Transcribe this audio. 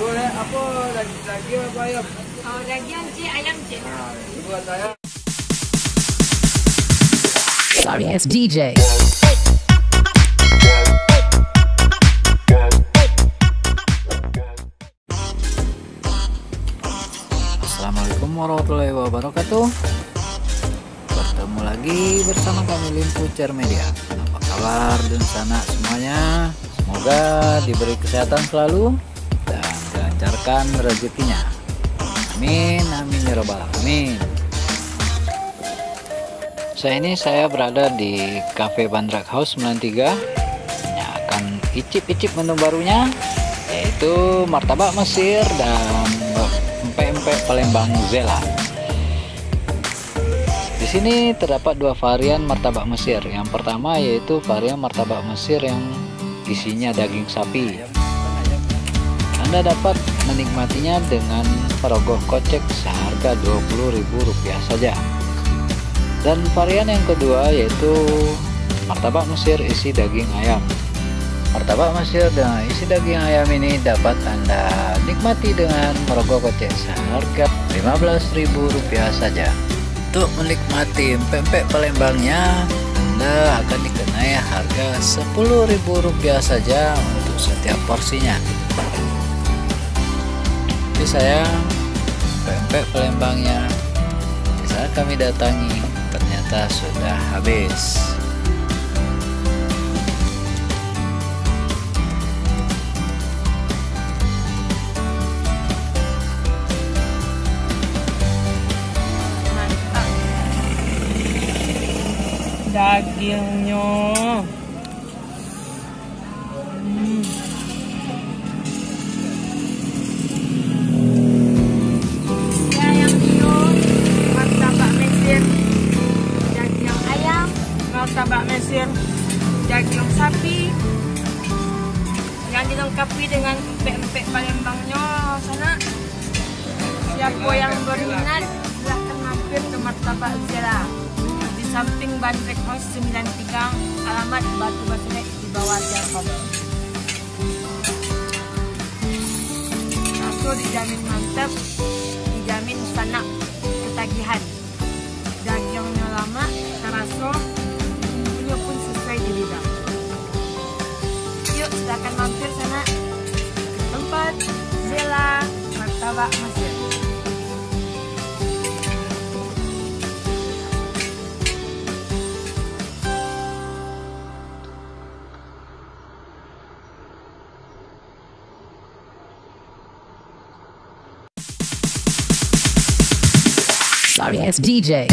boleh apa lagi apa ayam? Oh, daging cik, ayam cik. Nah, itu buat saya. Sorry, it's DJ. Assalamualaikum warahmatullahi wabarakatuh. Bertemu lagi bersama kami Limpucer Media. Apa kabar dan sana semuanya? Semoga diberi kesehatan selalu dan dilancarkan rezekinya. Amin, amin ya robbal alamin. Saya berada di Cafe Bandrak House 93 yang akan icip-icip menu barunya, yaitu martabak Mesir dan empek-empek Palembang Zela. Di sini terdapat dua varian martabak Mesir. Yang pertama yaitu varian martabak Mesir yang isinya daging sapi. Anda dapat menikmatinya dengan parogoh kocek seharga Rp20.000 saja. Dan varian yang kedua yaitu martabak Mesir isi daging ayam. Martabak Mesir dengan isi daging ayam ini dapat Anda nikmati dengan merogoh kocek seharga Rp15.000 saja. Untuk menikmati empek-empek Palembangnya, Anda akan dikenai harga Rp10.000 saja untuk setiap porsinya. Tapi sayang, empek-empek Palembangnya di saat kami datangi ternyata sudah habis. Dagingnya yang itu martabak Mesir daging ayam, martabak Mesir daging sapi yang dilengkapi dengan empek-empek Palembangnya sana. Siapa yang berminat silahkan mampir ke martabak Zela samping Bandrak House 93, alamat Batu Basrek di bawah Telkom. Rasa dijamin mantap, dijamin sanak ketagihan. Dagingnya lama, terasa, bumbunya pun sesuai di lidah. Yuk silakan mampir sana ke tempat Zela Martabak Mesir. Sorry, it's DJ.